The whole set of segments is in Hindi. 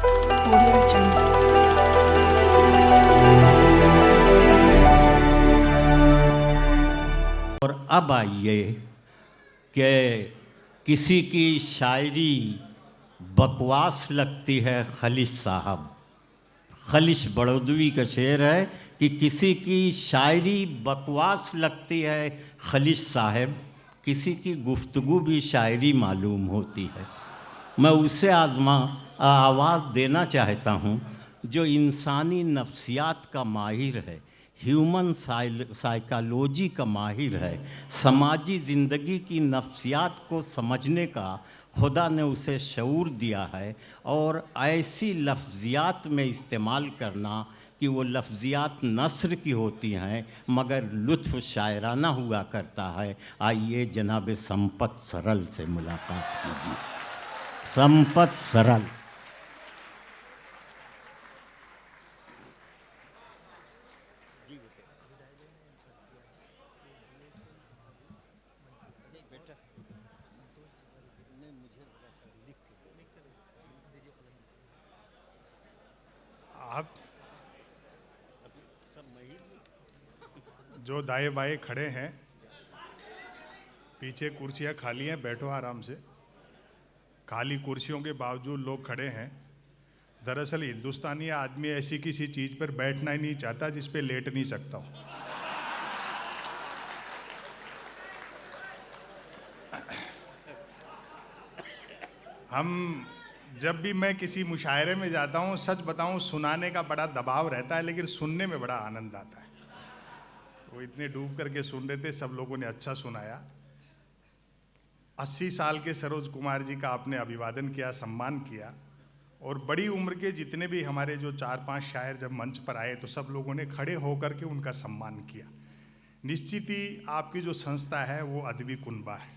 Audio Jungle. और अब आइए कि किसी की शायरी बकवास लगती है खलिश साहब। खलिश बड़ौदवी का शेर है कि किसी की शायरी बकवास लगती है खलिश साहब, किसी की गुफ्तगू भी शायरी मालूम होती है। मैं उसे आवाज़ देना चाहता हूँ जो इंसानी नफ्सियात का माहिर है, ह्यूमन साइकोलॉजी का माहिर है, समाजी ज़िंदगी की नफ्सियात को समझने का खुदा ने उसे शऊर दिया है और ऐसी लफ्ज़ियात में इस्तेमाल करना कि वो लफ्ज़ियात नस्र की होती हैं मगर लुत्फ़ शायराना हुआ करता है। आइए जनाब संपत सरल से मुलाकात कीजिए। संपत सरल। आप जो दाएं बाएं खड़े हैं, पीछे कुर्सियां खाली हैं, बैठो आराम से। खाली कुर्सियों के बावजूद लोग खड़े हैं। दरअसल हिंदुस्तानी आदमी ऐसी किसी चीज पर बैठना ही नहीं चाहता जिस पे लेट नहीं सकता हो। हम जब भी मैं किसी मुशायरे में जाता हूँ, सच बताऊँ, सुनाने का बड़ा दबाव रहता है लेकिन सुनने में बड़ा आनंद आता है। वो इतने डूब करके सुन रहे थे, सब लोगों ने अच्छा सुनाया। 80 साल के सरोज कुमार जी का आपने अभिवादन किया, सम्मान किया, और बड़ी उम्र के जितने भी हमारे जो 4-5 शायर जब मंच पर आए तो सब लोगों ने खड़े होकर के उनका सम्मान किया। निश्चित ही आपकी जो संस्था है वो अदबी कुनबा है,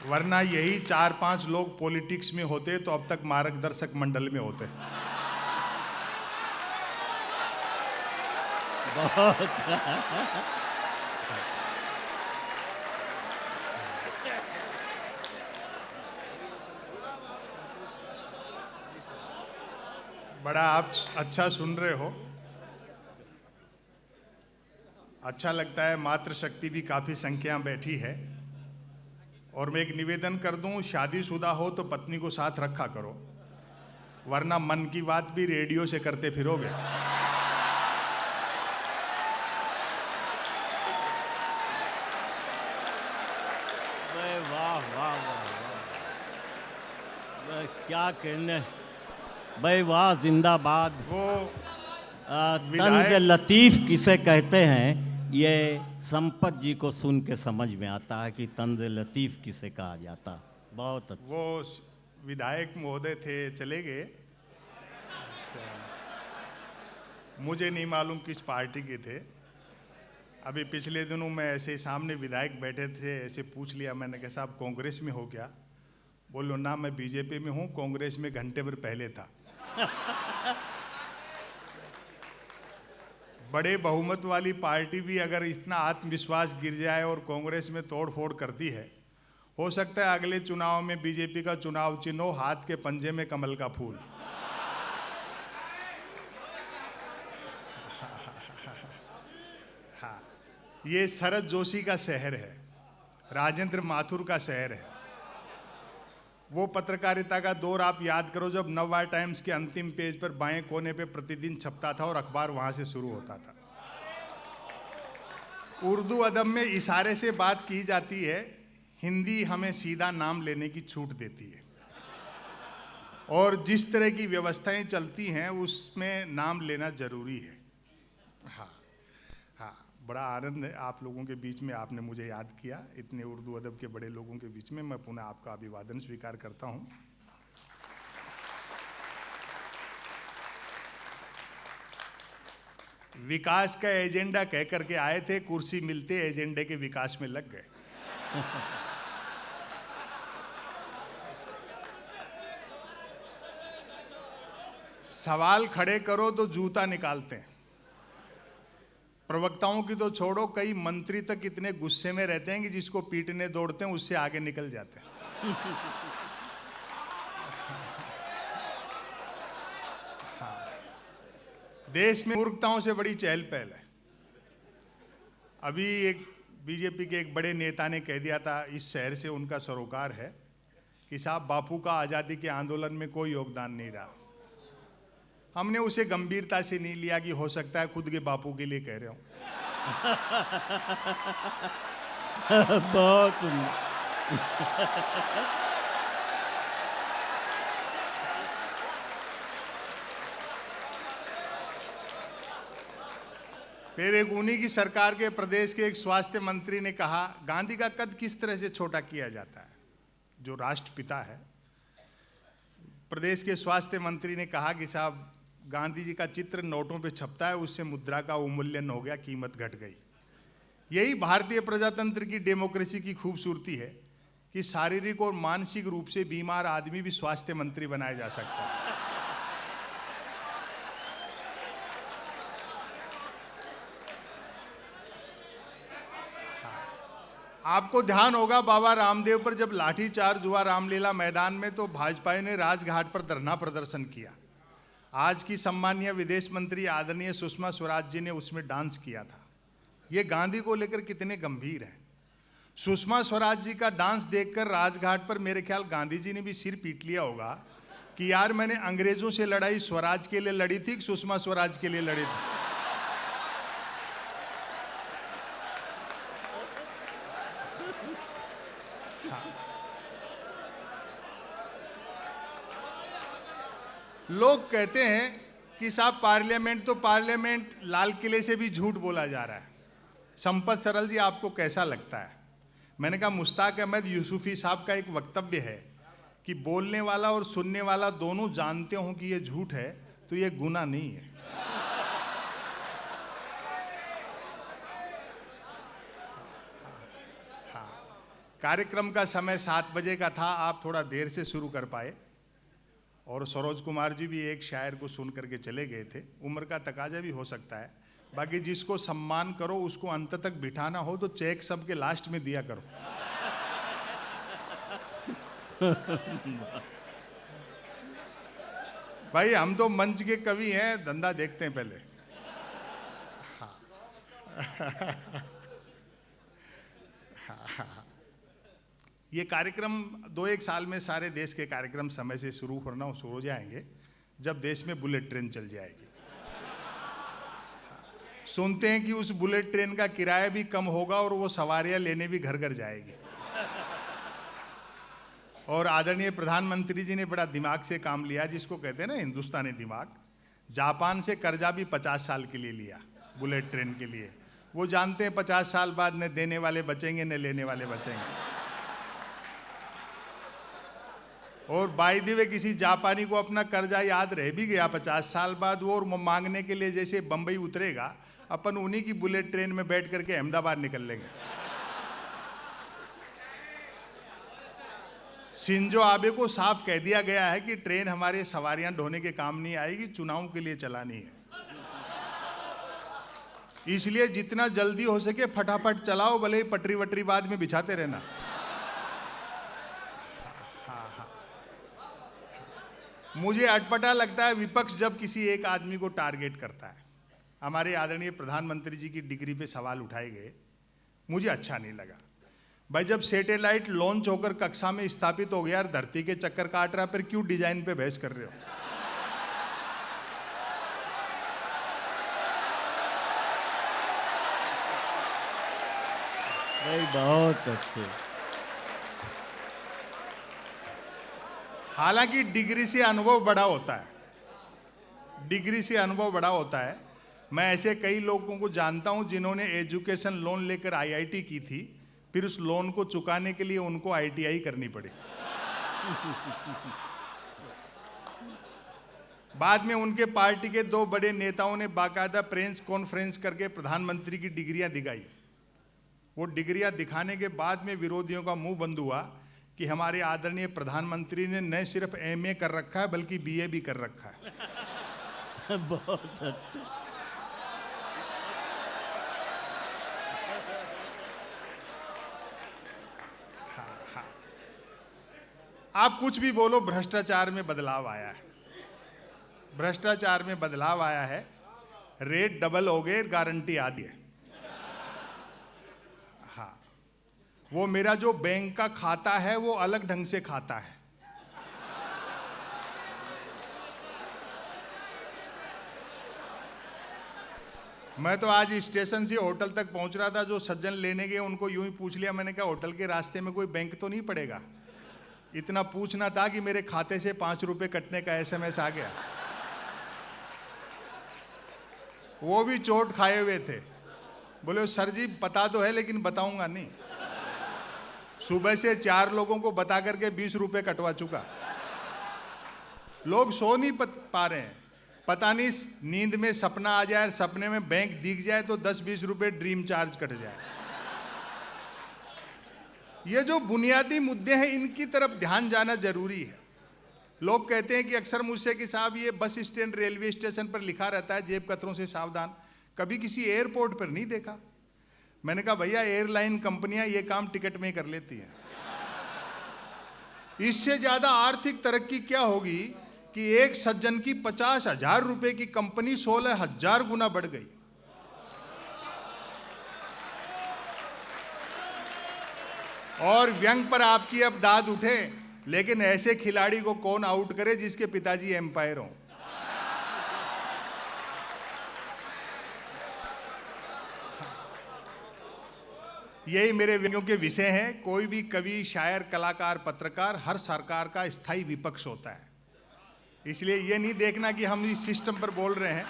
वरना यही 4-5 लोग पॉलिटिक्स में होते तो अब तक मार्गदर्शक मंडल में होते। बड़ा आप अच्छा सुन रहे हो, अच्छा लगता है। मातृशक्ति भी काफी संख्या बैठी है। और मैं एक निवेदन कर दूं, शादीशुदा हो तो पत्नी को साथ रखा करो, वरना मन की बात भी रेडियो से करते फिरोगे। वाह वाह वाह वाह, क्या कहने भाई, वाह जिंदाबाद। वो तंज लतीफ़ किसे कहते हैं ये संपत जी को सुन के समझ में आता है कि तंज लतीफ़ किसे कहा जाता। बहुत अच्छा। वो विधायक महोदय थे, चले गए। मुझे नहीं मालूम किस पार्टी के थे। अभी पिछले दिनों मैं ऐसे ही सामने विधायक बैठे थे, ऐसे पूछ लिया मैंने कि साहब कांग्रेस में हो क्या? बोलो ना, मैं बीजेपी में हूँ, कांग्रेस में घंटे भर पहले था। बड़े बहुमत वाली पार्टी भी अगर इतना आत्मविश्वास गिर जाए और कांग्रेस में तोड़ फोड़ करती है, हो सकता है अगले चुनाव में बीजेपी का चुनाव चिन्ह हो हाथ के पंजे में कमल का फूल। हाँ, ये शरद जोशी का शहर है, राजेंद्र माथुर का शहर है। वो पत्रकारिता का दौर आप याद करो जब नववार टाइम्स के अंतिम पेज पर बाएं कोने पे प्रतिदिन छपता था और अखबार वहां से शुरू होता था। उर्दू अदब में इशारे से बात की जाती है, हिंदी हमें सीधा नाम लेने की छूट देती है, और जिस तरह की व्यवस्थाएं चलती हैं उसमें नाम लेना जरूरी है। हाँ हाँ, बड़ा आनंद है आप लोगों के बीच में, आपने मुझे याद किया। इतने उर्दू अदब के बड़े लोगों के बीच में मैं पुनः आपका अभिवादन स्वीकार करता हूं। विकास का एजेंडा कह करके आए थे, कुर्सी मिलते एजेंडे के विकास में लग गए। सवाल खड़े करो तो जूता निकालते हैं। प्रवक्ताओं की तो छोड़ो, कई मंत्री तक इतने गुस्से में रहते हैं कि जिसको पीटने दौड़ते हैं उससे आगे निकल जाते हैं। देश में मूर्खताओं से बड़ी चहल पहल है। अभी एक बीजेपी के एक बड़े नेता ने कह दिया था, इस शहर से उनका सरोकार है, कि साहब बापू का आज़ादी के आंदोलन में कोई योगदान नहीं रहा। हमने उसे गंभीरता से नहीं लिया कि हो सकता है खुद के बापू के लिए कह रहे हो। बहुत फिर एक उन्हीं की सरकार के प्रदेश के एक स्वास्थ्य मंत्री ने कहा, गांधी का कद किस तरह से छोटा किया जाता है, जो राष्ट्रपिता है। प्रदेश के स्वास्थ्य मंत्री ने कहा कि साहब गांधी जी का चित्र नोटों पे छपता है, उससे मुद्रा का अवमूल्यन हो गया, कीमत घट गई। यही भारतीय प्रजातंत्र की डेमोक्रेसी की खूबसूरती है कि शारीरिक और मानसिक रूप से बीमार आदमी भी स्वास्थ्य मंत्री बनाया जा सकता है। आपको ध्यान होगा, बाबा रामदेव पर जब लाठीचार्ज हुआ रामलीला मैदान में, तो भाजपा ने राजघाट पर धरना प्रदर्शन किया। आज की सम्मानीय विदेश मंत्री आदरणीय सुषमा स्वराज जी ने उसमें डांस किया था। ये गांधी को लेकर कितने गंभीर हैं। सुषमा स्वराज जी का डांस देखकर राजघाट पर मेरे ख्याल गांधी जी ने भी सिर पीट लिया होगा कि यार मैंने अंग्रेजों से लड़ाई स्वराज के लिए लड़ी थी कि सुषमा स्वराज के लिए लड़ी थी। लोग कहते हैं कि साहब पार्लियामेंट तो पार्लियामेंट, लाल किले से भी झूठ बोला जा रहा है। संपत सरल जी, आपको कैसा लगता है? मैंने कहा मुश्ताक अहमद यूसुफी साहब का एक वक्तव्य है कि बोलने वाला और सुनने वाला दोनों जानते हों कि ये झूठ है तो ये गुनाह नहीं है। कार्यक्रम का समय 7 बजे का था, आप थोड़ा देर से शुरू कर पाए, और सरोज कुमार जी भी एक शायर को सुन करके चले गए थे। उम्र का तकाजा भी हो सकता है। बाकी जिसको सम्मान करो उसको अंत तक बिठाना हो तो चेक सबके लास्ट में दिया करो। भाई हम तो मंच के कवि हैं, धंधा देखते हैं पहले। ये कार्यक्रम 2-1 साल में सारे देश के कार्यक्रम समय से शुरू हो जाएंगे, जब देश में बुलेट ट्रेन चल जाएगी। सुनते हैं कि उस बुलेट ट्रेन का किराया भी कम होगा और वो सवारियां लेने भी घर घर जाएगी। और आदरणीय प्रधानमंत्री जी ने बड़ा दिमाग से काम लिया, जिसको कहते हैं ना हिंदुस्तानी दिमाग। जापान से कर्जा भी 50 साल के लिए लिया बुलेट ट्रेन के लिए। वो जानते हैं 50 साल बाद न देने वाले बचेंगे न लेने वाले बचेंगे। और बाय द वे किसी जापानी को अपना कर्जा याद रह भी गया 50 साल बाद, वो और मांगने के लिए जैसे बंबई उतरेगा, अपन उन्हीं की बुलेट ट्रेन में बैठ करके अहमदाबाद निकल लेंगे। शिंजो आबे को साफ कह दिया गया है कि ट्रेन हमारे सवारियां ढोने के काम नहीं आएगी, चुनाव के लिए चलानी है। इसलिए जितना जल्दी हो सके फटाफट चलाओ, भले ही पटरी वटरी बाद में बिछाते रहना। मुझे अटपटा लगता है विपक्ष जब किसी एक आदमी को टारगेट करता है। हमारे आदरणीय प्रधानमंत्री जी की डिग्री पे सवाल उठाए गए, मुझे अच्छा नहीं लगा। भाई जब सैटेलाइट लॉन्च होकर कक्षा में स्थापित हो गया और धरती के चक्कर काट रहा, फिर क्यों डिजाइन पे बहस कर रहे हो? भाई बहुत अच्छे। हालांकि डिग्री से अनुभव बड़ा होता है, डिग्री से अनुभव बड़ा होता है। मैं ऐसे कई लोगों को जानता हूं जिन्होंने एजुकेशन लोन लेकर आईआईटी की थी, फिर उस लोन को चुकाने के लिए उनको आईटीआई करनी पड़ी। बाद में उनके पार्टी के 2 बड़े नेताओं ने बाकायदा प्रेस कॉन्फ्रेंस करके प्रधानमंत्री की डिग्रियां दिखाई। वो डिग्रियां दिखाने के बाद में विरोधियों का मुंह बंद हुआ कि हमारे आदरणीय प्रधानमंत्री ने न सिर्फ एमए कर रखा है बल्कि बीए भी कर रखा है। बहुत अच्छा। आप कुछ भी बोलो, भ्रष्टाचार में बदलाव आया है, भ्रष्टाचार में बदलाव आया है। रेट डबल हो गए, गारंटी आधी है। हाँ, वो मेरा जो बैंक का खाता है वो अलग ढंग से खाता है। मैं तो आज स्टेशन से होटल तक पहुंच रहा था, जो सज्जन लेने गए उनको यूं ही पूछ लिया, मैंने कहा होटल के रास्ते में कोई बैंक तो नहीं पड़ेगा? इतना पूछना था कि मेरे खाते से 5 रुपए कटने का SMS आ गया। वो भी चोट खाए हुए थे, बोले सर जी पता तो है लेकिन बताऊंगा नहीं। सुबह से 4 लोगों को बता करके 20 रुपए कटवा चुका। लोग सो नहीं पा रहे हैं, पता नहीं नींद में सपना आ जाए, सपने में बैंक दिख जाए तो 10-20 रुपए ड्रीम चार्ज कट जाए। ये जो बुनियादी मुद्दे हैं इनकी तरफ ध्यान जाना जरूरी है। लोग कहते हैं कि अक्सर मुझसे कि साहब ये बस स्टैंड, रेलवे स्टेशन पर लिखा रहता है जेब कतरों से सावधान, कभी किसी एयरपोर्ट पर नहीं देखा। मैंने कहा भैया एयरलाइन कंपनियां ये काम टिकट में ही कर लेती हैं। इससे ज्यादा आर्थिक तरक्की क्या होगी कि एक सज्जन की 50,000 रुपए की कंपनी 16,000 गुना बढ़ गई। और व्यंग पर आपकी अब दाद उठे, लेकिन ऐसे खिलाड़ी को कौन आउट करे जिसके पिताजी एम्पायर हों। यही मेरे व्यंग्यों के विषय हैं। कोई भी कवि, शायर, कलाकार, पत्रकार हर सरकार का स्थायी विपक्ष होता है। इसलिए ये नहीं देखना कि हम इस सिस्टम पर बोल रहे हैं,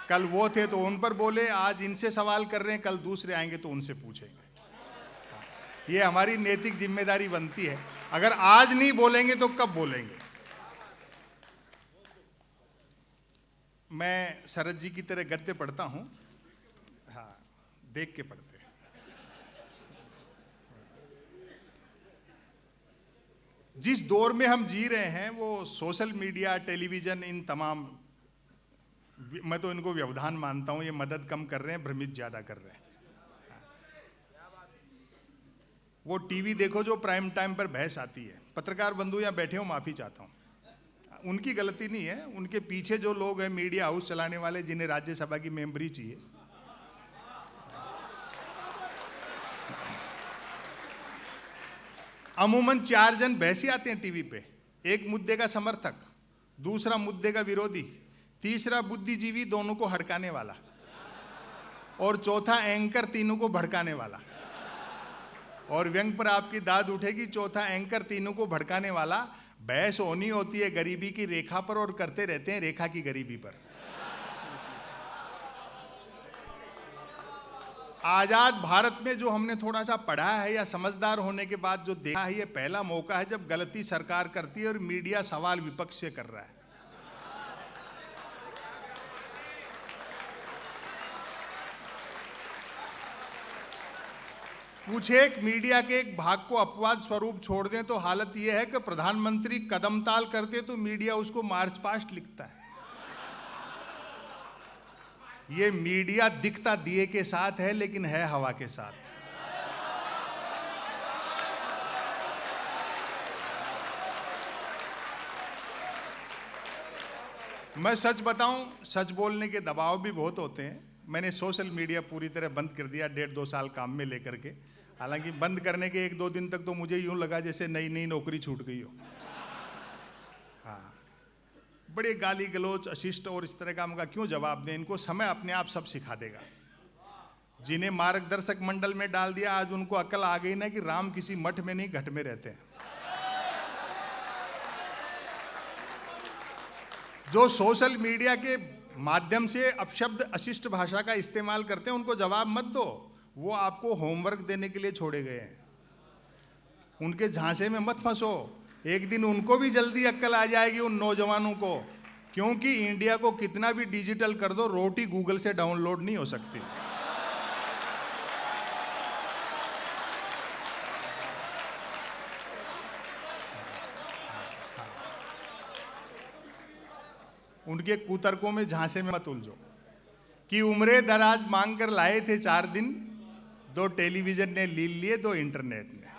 कल वो थे तो उन पर बोले, आज इनसे सवाल कर रहे हैं, कल दूसरे आएंगे तो उनसे पूछेंगे। ये हमारी नैतिक जिम्मेदारी बनती है। अगर आज नहीं बोलेंगे तो कब बोलेंगे? मैं शरद जी की तरह गद्य पढ़ता हूं, हाँ, देख के पढ़ते। जिस दौर में हम जी रहे हैं वो सोशल मीडिया, टेलीविजन, इन तमाम, मैं तो इनको व्यवधान मानता हूं, ये मदद कम कर रहे हैं, भ्रमित ज्यादा कर रहे हैं। वो टीवी देखो जो प्राइम टाइम पर बहस आती है, पत्रकार बंधु यहाँ बैठे हो, माफी चाहता हूँ, उनकी गलती नहीं है, उनके पीछे जो लोग हैं मीडिया हाउस चलाने वाले, जिन्हें राज्यसभा की मेंबरी चाहिए। अमूमन 4 जन बहसी आते हैं टीवी पे, एक मुद्दे का समर्थक, दूसरा मुद्दे का विरोधी, तीसरा बुद्धिजीवी दोनों को हड़काने वाला, और चौथा एंकर तीनों को भड़काने वाला। और व्यंग पर आपकी दाद उठेगी, चौथा एंकर तीनों को भड़काने वाला। बहस होनी होती है गरीबी की रेखा पर और करते रहते हैं रेखा की गरीबी पर। आजाद भारत में जो हमने थोड़ा सा पढ़ा है या समझदार होने के बाद जो देखा है, ये पहला मौका है जब गलती सरकार करती है और मीडिया सवाल विपक्ष से कर रहा है। कुछ एक मीडिया के एक भाग को अपवाद स्वरूप छोड़ दें तो हालत यह है कि प्रधानमंत्री कदम ताल करते तो मीडिया उसको मार्च पास्ट लिखता है। ये मीडिया दिखता दिए के साथ है लेकिन है हवा के साथ। मैं सच बताऊं, सच बोलने के दबाव भी बहुत होते हैं। मैंने सोशल मीडिया पूरी तरह बंद कर दिया 1.5-2 साल काम में लेकर के। हालांकि बंद करने के 1-2 दिन तक तो मुझे यूं लगा जैसे नई नई नौकरी छूट गई हो। हाँ, बड़े गाली गलोच, अशिष्ट और इस तरह का, मगर क्यों जवाब दें इनको, समय अपने आप सब सिखा देगा। जिन्हें मार्गदर्शक मंडल में डाल दिया आज उनको अकल आ गई ना कि राम किसी मठ में नहीं घट में रहते हैं। जो सोशल मीडिया के माध्यम से अपशब्द, अशिष्ट भाषा का इस्तेमाल करते हैं उनको जवाब मत दो, वो आपको होमवर्क देने के लिए छोड़े गए हैं। उनके झांसे में मत फंसो, एक दिन उनको भी जल्दी अक्ल आ जाएगी, उन नौजवानों को। क्योंकि इंडिया को कितना भी डिजिटल कर दो, रोटी गूगल से डाउनलोड नहीं हो सकती। उनके कुतर्कों में झांसे में मत उलझो कि उम्रे दराज मांग कर लाए थे 4 दिन, 2 टेलीविजन ने लील लिए, 2 इंटरनेट ने।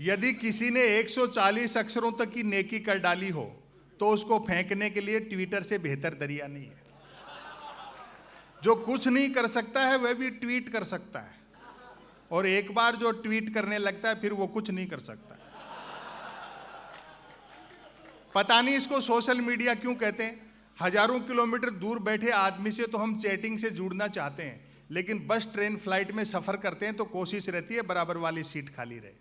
यदि किसी ने 140 अक्षरों तक की नेकी कर डाली हो तो उसको फेंकने के लिए ट्विटर से बेहतर दरिया नहीं है। जो कुछ नहीं कर सकता है वह भी ट्वीट कर सकता है, और एक बार जो ट्वीट करने लगता है फिर वो कुछ नहीं कर सकता। पता नहीं इसको सोशल मीडिया क्यों कहते हैं। हजारों किलोमीटर दूर बैठे आदमी से तो हम चैटिंग से जुड़ना चाहते हैं, लेकिन बस ट्रेन फ्लाइट में सफर करते हैं तो कोशिश रहती है बराबर वाली सीट खाली रहे।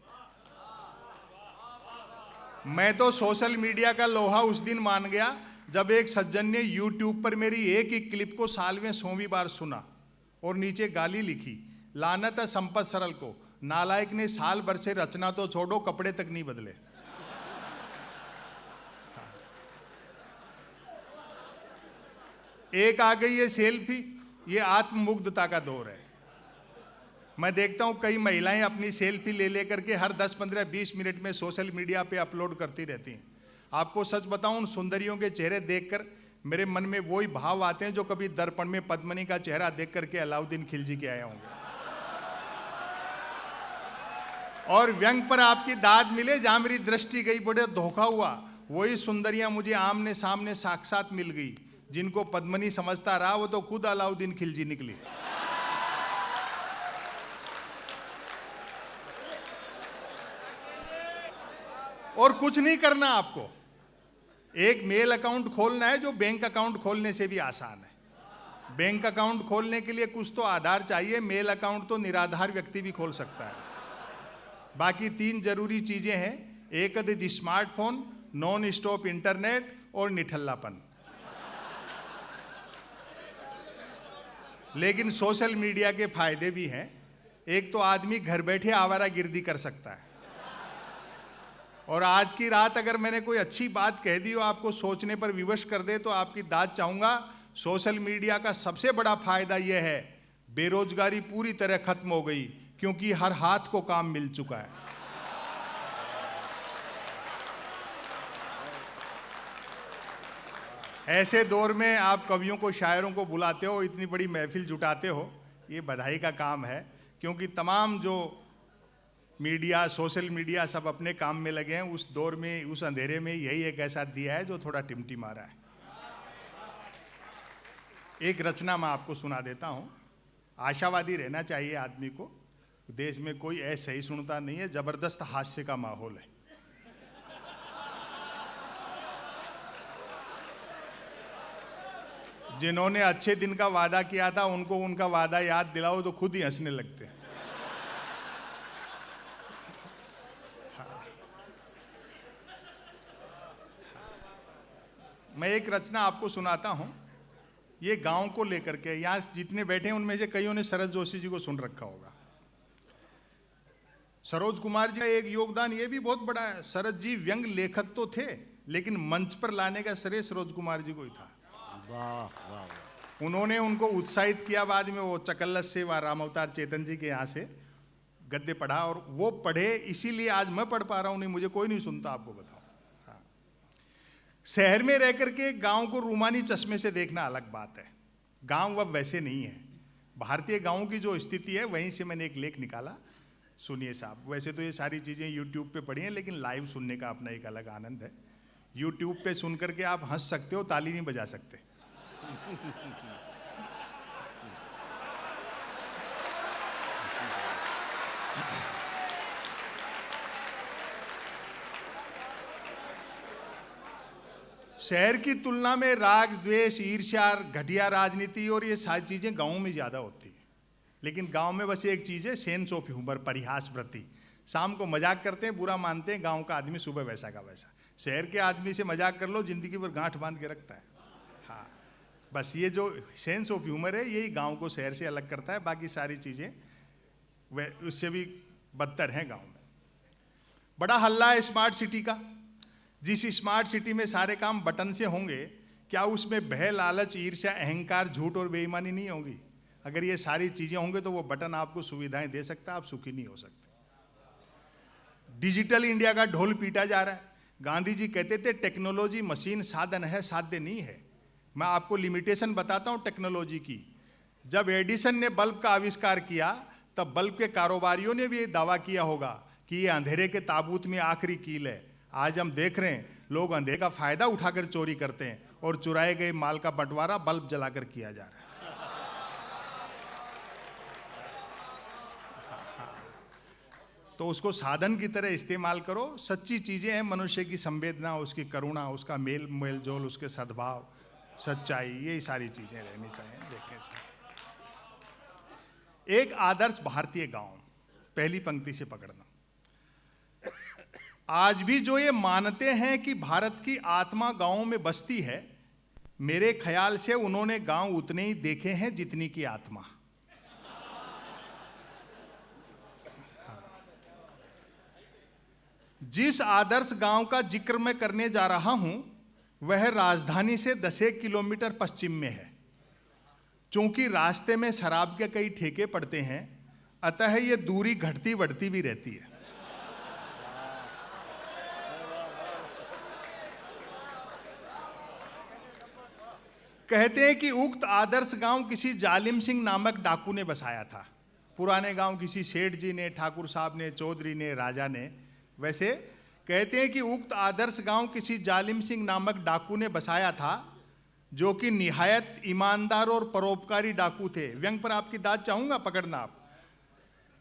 मैं तो सोशल मीडिया का लोहा उस दिन मान गया जब एक सज्जन ने YouTube पर मेरी एक ही क्लिप को साल में 100वीं बार सुना और नीचे गाली लिखी, लानत है संपत सरल को, नालायक ने साल भर से रचना तो छोड़ो कपड़े तक नहीं बदले। एक आ गई है सेल्फी, ये आत्ममुग्धता का दौर है। मैं देखता हूं कई महिलाएं अपनी सेल्फी ले लेकर के हर 10, 15, 20 मिनट में सोशल मीडिया पे अपलोड करती रहती हैं। आपको सच बताऊं, उन सुंदरियों के चेहरे देखकर मेरे मन में वही भाव आते हैं जो कभी दर्पण में पद्मनी का चेहरा देख करके अलाउद्दीन खिलजी के आए होंगे। और व्यंग पर आपकी दाद मिले, जहां मेरी दृष्टि गई बड़े धोखा हुआ, वही सुंदरियां मुझे आमने सामने साक्षात मिल गई। जिनको पद्मनी समझता रहा वो तो खुद अलाउद्दीन खिलजी निकली। और कुछ नहीं करना आपको, एक मेल अकाउंट खोलना है जो बैंक अकाउंट खोलने से भी आसान है। बैंक अकाउंट खोलने के लिए कुछ तो आधार चाहिए, मेल अकाउंट तो निराधार व्यक्ति भी खोल सकता है। बाकी 3 जरूरी चीजें हैं, एक स्मार्टफोन, नॉन स्टॉप इंटरनेट और निठल्लापन। लेकिन सोशल मीडिया के फायदे भी हैं। एक तो आदमी घर बैठे आवारागर्दी कर सकता है, और आज की रात अगर मैंने कोई अच्छी बात कह दी हो, आपको सोचने पर विवश कर दे, तो आपकी दाद चाहूंगा। सोशल मीडिया का सबसे बड़ा फायदा यह है, बेरोजगारी पूरी तरह खत्म हो गई, क्योंकि हर हाथ को काम मिल चुका है। ऐसे दौर में आप कवियों को, शायरों को बुलाते हो, इतनी बड़ी महफिल जुटाते हो, ये बधाई का काम है। क्योंकि तमाम जो मीडिया, सोशल मीडिया सब अपने काम में लगे हैं। उस दौर में, उस अंधेरे में यही एक ऐसा दिया है जो थोड़ा टिमटिमा रहा है। एक रचना मैं आपको सुना देता हूं। आशावादी रहना चाहिए आदमी को। देश में कोई ऐसा ही सुनता नहीं है, जबरदस्त हास्य का माहौल है। जिन्होंने अच्छे दिन का वादा किया था उनको उनका वादा याद दिलाओ तो खुद ही हंसने लगते हैं। मैं एक रचना आपको सुनाता हूं, ये गांव को लेकर के। यहां जितने बैठे हैं उनमें से कईयों ने शरद जोशी जी को सुन रखा होगा। सरोज कुमार जी का एक योगदान ये भी बहुत बड़ा है। शरद जी व्यंग लेखक तो थे, लेकिन मंच पर लाने का श्रेय सरोज कुमार जी को ही था। वाह वाह। उन्होंने उनको उत्साहित किया। बाद में वो चकल्लस से, वह राम अवतार चेतन जी के यहाँ से गद्य पढ़ा, और वो पढ़े, इसीलिए आज मैं पढ़ पा रहा हूँ, नहीं मुझे कोई नहीं सुनता, आपको बताऊं। हाँ। शहर में रह करके गांव को रूमानी चश्मे से देखना अलग बात है। गांव अब वैसे नहीं है। भारतीय गांव की जो स्थिति है, वहीं से मैंने एक लेख निकाला, सुनिए साहब। वैसे तो ये सारी चीज़ें यूट्यूब पे पढ़ी हैं, लेकिन लाइव सुनने का अपना एक अलग आनंद है। यूट्यूब पे सुन करके आप हंस सकते हो, ताली नहीं बजा सकते। शहर की तुलना में राग, द्वेष, ईर्ष्या, घटिया राजनीति और ये सारी चीजें गांव में ज्यादा होती है। लेकिन गांव में बस एक चीज है, सेंस ऑफ ह्यूमर, परिहास वृत्ति। शाम को मजाक करते हैं, बुरा मानते हैं। गांव का आदमी सुबह वैसा का वैसा। शहर के आदमी से मजाक कर लो, जिंदगी भर गांठ बांध के रखता है। हाँ, बस ये जो सेंस ऑफ ह्यूमर है, यही गांव को शहर से अलग करता है। बाकी सारी चीजें वह उससे भी बदतर हैं गांव में। बड़ा हल्ला है स्मार्ट सिटी का। जिस स्मार्ट सिटी में सारे काम बटन से होंगे, क्या उसमें भय, लालच, ईर्ष्या, अहंकार, झूठ और बेईमानी नहीं होगी? अगर ये सारी चीजें होंगे तो वो बटन आपको सुविधाएं दे सकता है, आप सुखी नहीं हो सकते। डिजिटल इंडिया का ढोल पीटा जा रहा है। गांधी जी कहते थे टेक्नोलॉजी मशीन साधन है, साध्य नहीं है। मैं आपको लिमिटेशन बताता हूं टेक्नोलॉजी की। जब एडिसन ने बल्ब का आविष्कार किया, तब बल्ब के कारोबारियों ने भी ये दावा किया होगा कि ये अंधेरे के ताबूत में आखिरी कील है। आज हम देख रहे हैं लोग अंधेरे का फायदा उठाकर चोरी करते हैं और चुराए गए माल का बंटवारा बल्ब जलाकर किया जा रहा है। तो उसको साधन की तरह इस्तेमाल करो। सच्ची चीजें हैं, मनुष्य की संवेदना, उसकी करुणा, उसका मेल जोल, उसके सद्भाव, सच्चाई, यही सारी चीजें रहनी चाहिए। देखें सर, एक आदर्श भारतीय गांव, पहली पंक्ति से पकड़ना। आज भी जो ये मानते हैं कि भारत की आत्मा गांवों में बसती है, मेरे ख्याल से उन्होंने गांव उतने ही देखे हैं जितनी की आत्मा। जिस आदर्श गांव का जिक्र मैं करने जा रहा हूं वह राजधानी से 10 किलोमीटर पश्चिम में है। चूंकि रास्ते में शराब के कई ठेके पड़ते हैं, अतः यह दूरी घटती बढ़ती भी रहती है। कहते हैं कि उक्त आदर्श गांव किसी जालिम सिंह नामक डाकू ने बसाया था। पुराने गांव किसी सेठ जी ने, ठाकुर साहब ने, चौधरी ने, राजा ने। वैसे कहते हैं कि उक्त आदर्श गांव किसी जालिम सिंह नामक डाकू ने बसाया था, जो कि निहायत ईमानदार और परोपकारी डाकू थे। व्यंग पर आपकी दाद चाहूंगा, पकड़ना आप।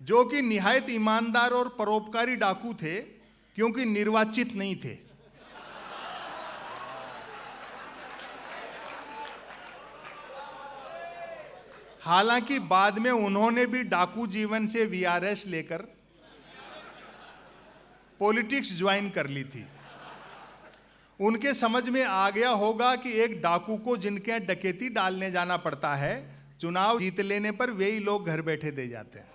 जो कि निहायत ईमानदार और परोपकारी डाकू थे, क्योंकि निर्वाचित नहीं थे। हालांकि बाद में उन्होंने भी डाकू जीवन से वीआरएस लेकर पॉलिटिक्स ज्वाइन कर ली थी। उनके समझ में आ गया होगा कि एक डाकू को जिनके डकैती डालने जाना पड़ता है, चुनाव जीत लेने पर वे ही लोग घर बैठे दे जाते हैं।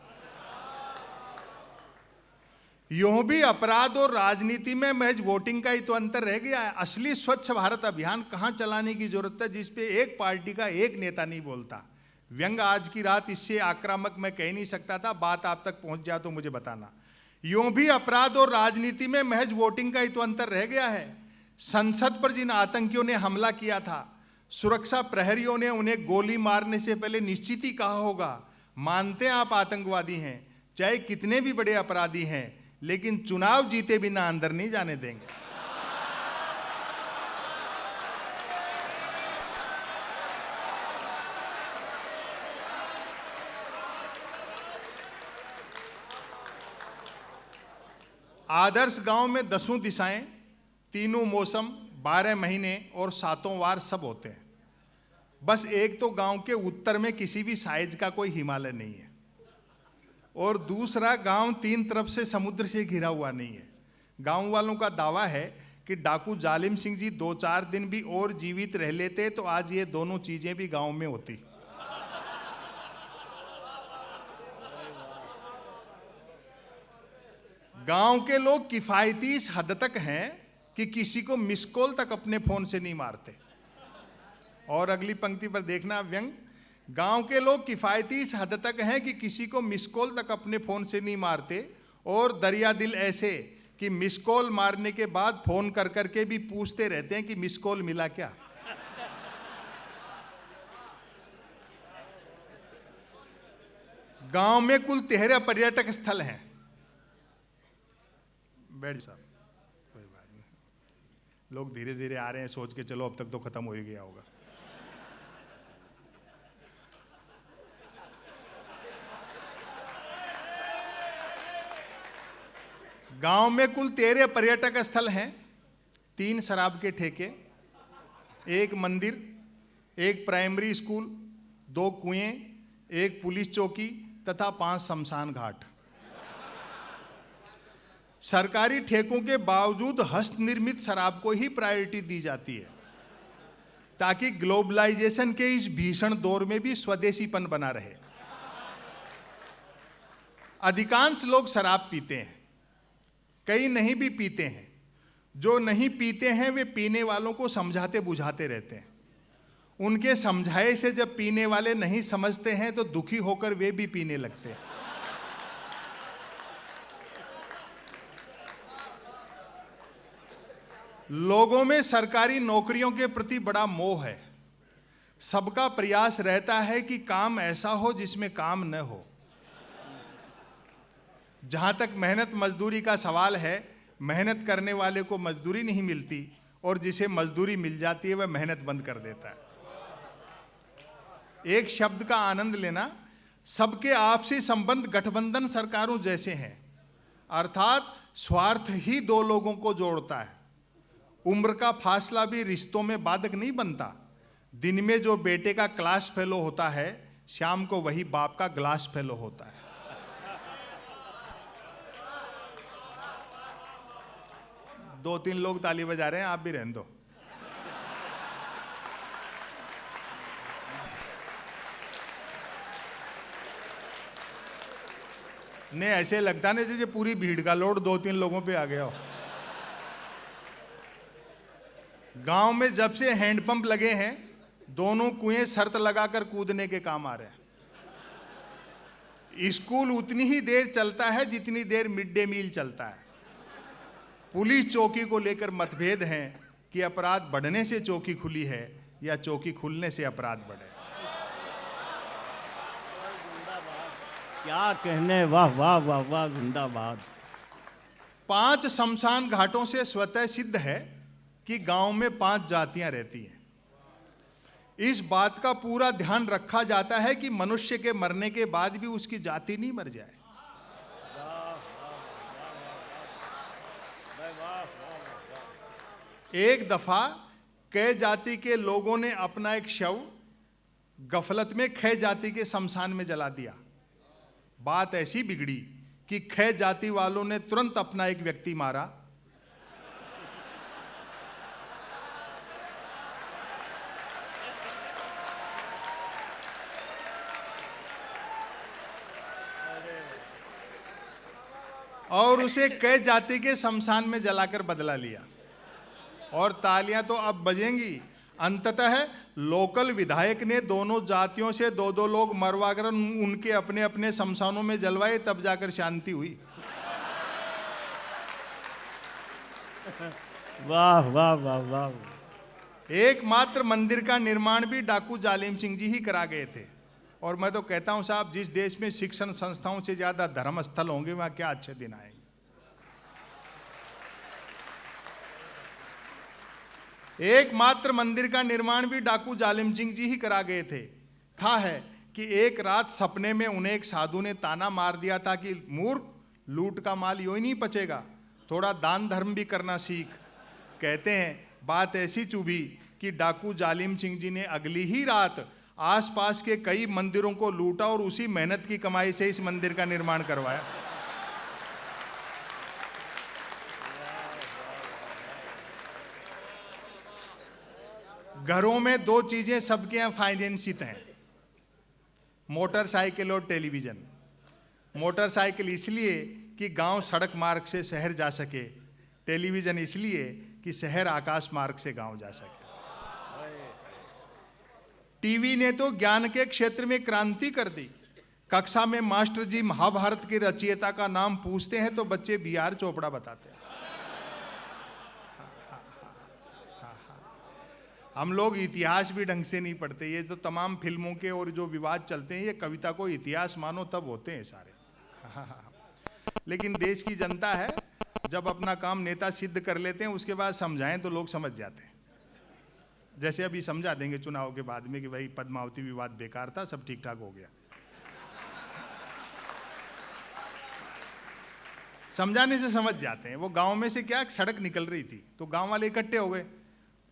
यूं भी अपराध और राजनीति में महज वोटिंग का ही तो अंतर रह गया है। असली स्वच्छ भारत अभियान कहां चलाने की जरूरत है, जिसपे एक पार्टी का एक नेता नहीं बोलता। व्यंग आज की रात इससे आक्रामक मैं कह नहीं सकता था, बात आप तक पहुंच जाए तो मुझे बताना। यूं भी अपराध और राजनीति में महज वोटिंग का ही तो अंतर रह गया है। संसद पर जिन आतंकियों ने हमला किया था, सुरक्षा प्रहरियों ने उन्हें गोली मारने से पहले निश्चित ही कहा होगा, मानते हैं आप आतंकवादी हैं, चाहे कितने भी बड़े अपराधी हैं, लेकिन चुनाव जीते बिना अंदर नहीं जाने देंगे। आदर्श गांव में 10 दिशाएं, 3 मौसम, 12 महीने और 7 वार सब होते हैं। बस एक तो गांव के उत्तर में किसी भी साइज का कोई हिमालय नहीं है, और दूसरा गांव 3 तरफ से समुद्र से घिरा हुआ नहीं है। गांव वालों का दावा है कि डाकू जालिम सिंह जी 2-4 दिन भी और जीवित रह लेते तो आज ये दोनों चीजें भी गांव में होती। गांव के लोग किफायती इस हद तक हैं कि किसी को मिस कॉल तक अपने फोन से नहीं मारते। और अगली पंक्ति पर देखना व्यंग, गांव के लोग किफायती इस हद तक हैं कि किसी को मिस कॉल तक अपने फोन से नहीं मारते, और दरिया दिल ऐसे कि मिस कॉल मारने के बाद फोन कर करके भी पूछते रहते हैं कि मिस कॉल मिला क्या। गांव में कुल 13 पर्यटक स्थल हैं। बैठ साहब, कोई बात नहीं, लोग धीरे धीरे आ रहे हैं, सोच के चलो अब तक तो खत्म हो ही गया होगा। गांव में कुल 13 पर्यटक स्थल हैं, 3 शराब के ठेके, 1 मंदिर, 1 प्राइमरी स्कूल, 2 कुएं, 1 पुलिस चौकी तथा 5 शमशान घाट। सरकारी ठेकों के बावजूद हस्त निर्मित शराब को ही प्रायोरिटी दी जाती है, ताकि ग्लोबलाइजेशन के इस भीषण दौर में भी स्वदेशीपन बना रहे। अधिकांश लोग शराब पीते हैं, कई नहीं भी पीते हैं। जो नहीं पीते हैं वे पीने वालों को समझाते बुझाते रहते हैं। उनके समझाए से जब पीने वाले नहीं समझते हैं तो दुखी होकर वे भी पीने लगते हैं। लोगों में सरकारी नौकरियों के प्रति बड़ा मोह है। सबका प्रयास रहता है कि काम ऐसा हो जिसमें काम न हो। जहाँ तक मेहनत मजदूरी का सवाल है, मेहनत करने वाले को मजदूरी नहीं मिलती और जिसे मजदूरी मिल जाती है वह मेहनत बंद कर देता है। एक शब्द का आनंद लेना, सबके आपसी संबंध गठबंधन सरकारों जैसे हैं, अर्थात स्वार्थ ही दो लोगों को जोड़ता है। उम्र का फासला भी रिश्तों में बाधक नहीं बनता। दिन में जो बेटे का क्लास फेलो होता है, शाम को वही बाप का ग्लास फेलो होता है। दो तीन लोग ताली बजा रहे हैं, आप भी रहने दो। ने ऐसे लगता नहीं जैसे पूरी भीड़ का लोड दो तीन लोगों पे आ गया हो। गांव में जब से हैंडपंप लगे हैं, दोनों कुएं शर्त लगाकर कूदने के काम आ रहे हैं। स्कूल उतनी ही देर चलता है जितनी देर मिड डे मील चलता है। पुलिस चौकी को लेकर मतभेद हैं कि अपराध बढ़ने से चौकी खुली है या चौकी खुलने से अपराध बढ़े। क्या कहने, वाह वाह वाह वाह, जिंदाबाद। 5 शमशान घाटों से स्वतः सिद्ध है कि गांव में 5 जातियां रहती हैं। इस बात का पूरा ध्यान रखा जाता है कि मनुष्य के मरने के बाद भी उसकी जाति नहीं मर जाए। एक दफा कै जाति के लोगों ने अपना एक शव गफलत में कै जाति के शमशान में जला दिया। बात ऐसी बिगड़ी कि कै जाति वालों ने तुरंत अपना एक व्यक्ति मारा। और उसे कै जाति के शमशान में जलाकर बदला लिया। और तालियां तो अब बजेंगी। अंततः लोकल विधायक ने दोनों जातियों से 2-2 लोग मरवाकर उनके अपने अपने शमशानों में जलवाए, तब जाकर शांति हुई। वाह वाह वाह वाह। एकमात्र मंदिर का निर्माण भी डाकू जालिम सिंह जी ही करा गए थे। और मैं तो कहता हूं साहब, जिस देश में शिक्षण संस्थाओं से ज्यादा धर्म स्थल होंगे, वहां क्या अच्छे दिन आएंगे। एकमात्र मंदिर का निर्माण भी डाकू जालिम सिंह जी ही करा गए थे। था है कि एक रात सपने में उन्हें एक साधु ने ताना मार दिया था कि मूर्ख, लूट का माल यूं ही नहीं पचेगा, थोड़ा दान धर्म भी करना सीख। कहते हैं बात ऐसी चुभी कि डाकू जालिम सिंह जी ने अगली ही रात आसपास के कई मंदिरों को लूटा और उसी मेहनत की कमाई से इस मंदिर का निर्माण करवाया। घरों में 2 चीजें सबके यहां फाइनेंसित हैं, मोटरसाइकिल और टेलीविजन। मोटरसाइकिल इसलिए कि गांव सड़क मार्ग से शहर जा सके, टेलीविजन इसलिए कि शहर आकाश मार्ग से गांव जा सके। टीवी ने तो ज्ञान के क्षेत्र में क्रांति कर दी। कक्षा में मास्टर जी महाभारत के रचयिता का नाम पूछते हैं तो बच्चे BR चोपड़ा बताते हैं। हम लोग इतिहास भी ढंग से नहीं पढ़ते। ये तो तमाम फिल्मों के और जो विवाद चलते हैं, ये कविता को इतिहास मानो तब होते हैं सारे। लेकिन देश की जनता है, जब अपना काम नेता सिद्ध कर लेते हैं उसके बाद समझाएं तो लोग समझ जाते हैं। जैसे अभी समझा देंगे चुनाव के बाद में कि भाई पद्मावती विवाद बेकार था, सब ठीक ठाक हो गया। समझाने से समझ जाते हैं। वो गांव में से क्या सड़क निकल रही थी तो गांव वाले इकट्ठे हो गए,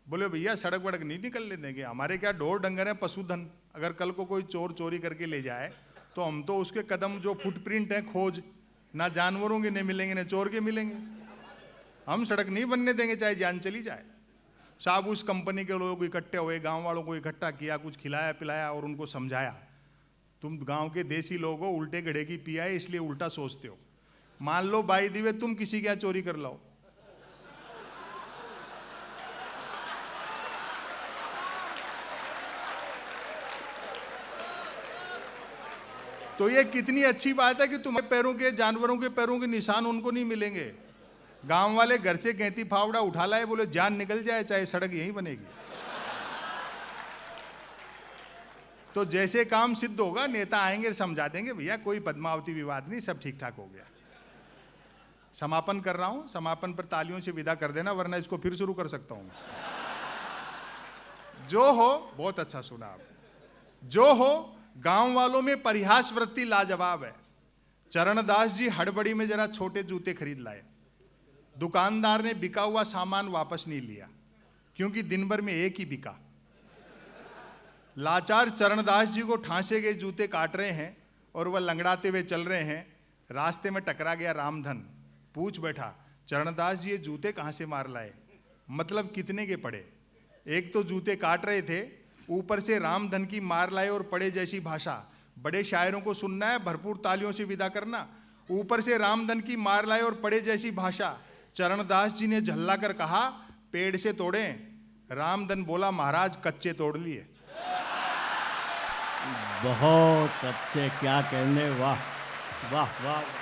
बोले भैया सड़क वड़क नहीं निकलने देंगे, हमारे क्या ढोर डंगर है, पशुधन। अगर कल को कोई चोर चोरी करके ले जाए तो हम तो उसके कदम जो फुटप्रिंट है खोज, ना जानवरों के नहीं मिलेंगे ना चोर के मिलेंगे। हम सड़क नहीं बनने देंगे चाहे जान चली जाए। साहब उस कंपनी के लोग इकट्ठे हुए, गांव वालों को इकट्ठा किया, कुछ खिलाया पिलाया और उनको समझाया, तुम गांव के देसी लोग हो, उल्टे गधे की पिया है इसलिए उल्टा सोचते हो। मान लो बाई दिवे तुम किसी के यहाँ चोरी कर लो, तो ये कितनी अच्छी बात है कि तुम्हारे पैरों के, जानवरों के पैरों के निशान उनको नहीं मिलेंगे। गांव वाले घर से गैती फावड़ा उठा लाए, बोले जान निकल जाए चाहे सड़क यहीं बनेगी। तो जैसे काम सिद्ध होगा नेता आएंगे समझा देंगे भैया कोई पद्मावती विवाद नहीं, सब ठीक ठाक हो गया। समापन कर रहा हूं, समापन पर तालियों से विदा कर देना, वरना इसको फिर शुरू कर सकता हूं। जो हो, बहुत अच्छा सुना आप। जो हो, गांव वालों में परिहास वृत्ति लाजवाब है। चरणदास जी हड़बड़ी में जरा छोटे जूते खरीद लाए। दुकानदार ने बिका हुआ सामान वापस नहीं लिया, क्योंकि दिन भर में एक ही बिका। लाचार चरणदास जी को ठांसे गए जूते काट रहे हैं और वह लंगड़ाते हुए चल रहे हैं। रास्ते में टकरा गया रामधन, पूछ बैठा, चरणदास जी ये जूते कहां से मार लाए? मतलब कितने के पड़े? एक तो जूते काट रहे थे, ऊपर से रामधन की मार लाए और पड़े जैसी भाषा। बड़े शायरों को सुनना है, भरपूर तालियों से विदा करना। ऊपर से रामधन की मार लाए और पड़े जैसी भाषा। चरणदास जी ने झल्ला कर कहा, पेड़ से तोड़ें। रामधन बोला, महाराज कच्चे तोड़ लिए। बहुत अच्छे, क्या कहने, वाह वाह वाह।